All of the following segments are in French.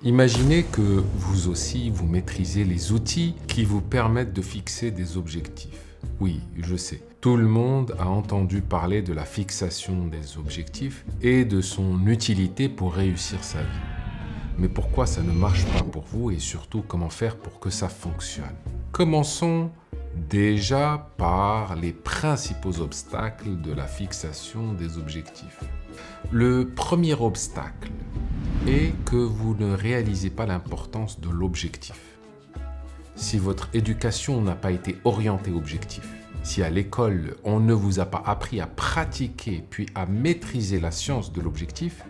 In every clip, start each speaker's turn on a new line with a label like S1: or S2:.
S1: Imaginez que vous aussi, vous maîtrisez les outils qui vous permettent de fixer des objectifs. Oui, je sais, tout le monde a entendu parler de la fixation des objectifs et de son utilité pour réussir sa vie. Mais pourquoi ça ne marche pas pour vous et surtout comment faire pour que ça fonctionne? Commençons déjà par les principaux obstacles de la fixation des objectifs. Le premier obstacle est que vous ne réalisez pas l'importance de l'objectif. Si votre éducation n'a pas été orientée objectif, si à l'école on ne vous a pas appris à pratiquer puis à maîtriser la science de l'objectif,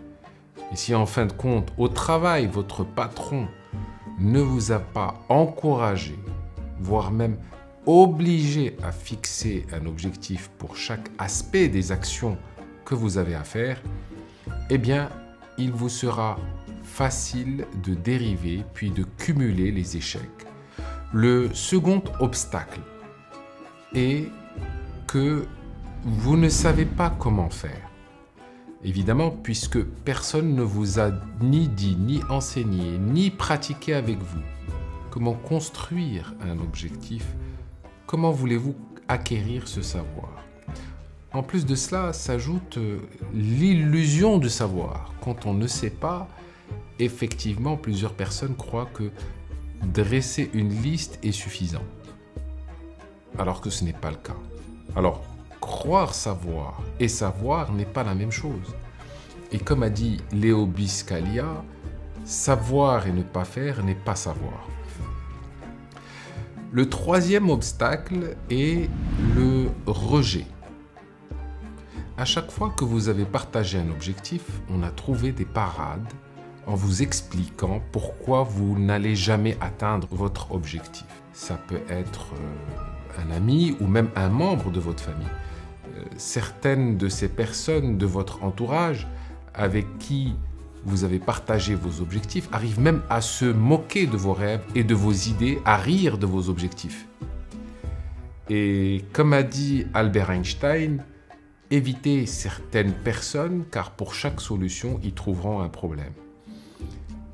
S1: et si en fin de compte au travail votre patron ne vous a pas encouragé, voire même obligé à fixer un objectif pour chaque aspect des actions que vous avez à faire, eh bien, il vous sera facile de dériver puis de cumuler les échecs. Le second obstacle est que vous ne savez pas comment faire. Évidemment, puisque personne ne vous a ni dit, ni enseigné, ni pratiqué avec vous comment construire un objectif, comment voulez-vous acquérir ce savoir? En plus de cela, s'ajoute l'illusion du savoir. Quand on ne sait pas, effectivement, plusieurs personnes croient que dresser une liste est suffisant, alors que ce n'est pas le cas. Alors, croire savoir et savoir n'est pas la même chose. Et comme a dit Léo Biscaglia, savoir et ne pas faire n'est pas savoir. Le troisième obstacle est le rejet. À chaque fois que vous avez partagé un objectif, on a trouvé des parades en vous expliquant pourquoi vous n'allez jamais atteindre votre objectif. Ça peut être un ami ou même un membre de votre famille. Certaines de ces personnes de votre entourage avec qui vous avez partagé vos objectifs arrivent même à se moquer de vos rêves et de vos idées, à rire de vos objectifs. Et comme a dit Albert Einstein, évitez certaines personnes car pour chaque solution, ils trouveront un problème.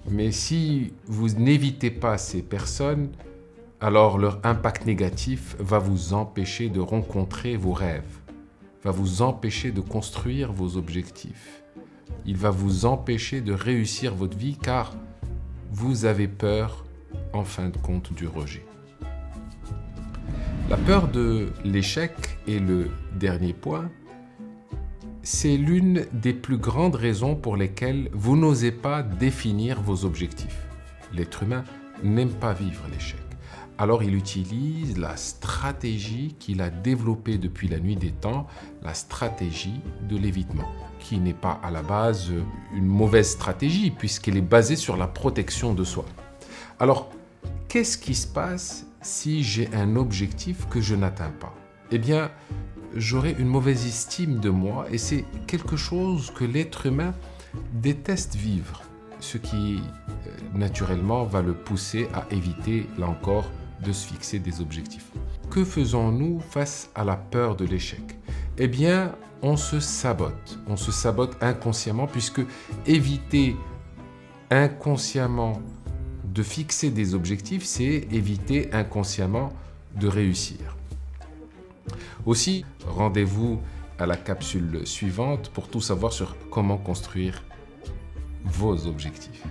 S1: Mais si vous n'évitez pas ces personnes, alors leur impact négatif va vous empêcher de rencontrer vos rêves, va vous empêcher de construire vos objectifs. Il va vous empêcher de réussir votre vie car vous avez peur, en fin de compte, du rejet. La peur de l'échec est le dernier point. C'est l'une des plus grandes raisons pour lesquelles vous n'osez pas définir vos objectifs. L'être humain n'aime pas vivre l'échec. Alors il utilise la stratégie qu'il a développée depuis la nuit des temps, la stratégie de l'évitement, qui n'est pas à la base une mauvaise stratégie puisqu'elle est basée sur la protection de soi. Alors, qu'est-ce qui se passe si j'ai un objectif que je n'atteins pas? Eh bien, j'aurai une mauvaise estime de moi et c'est quelque chose que l'être humain déteste vivre, ce qui naturellement va le pousser à éviter, là encore, de se fixer des objectifs. Que faisons-nous face à la peur de l'échec? Eh bien, on se sabote inconsciemment puisque éviter inconsciemment de fixer des objectifs, c'est éviter inconsciemment de réussir. Aussi, rendez-vous à la capsule suivante pour tout savoir sur comment construire vos objectifs.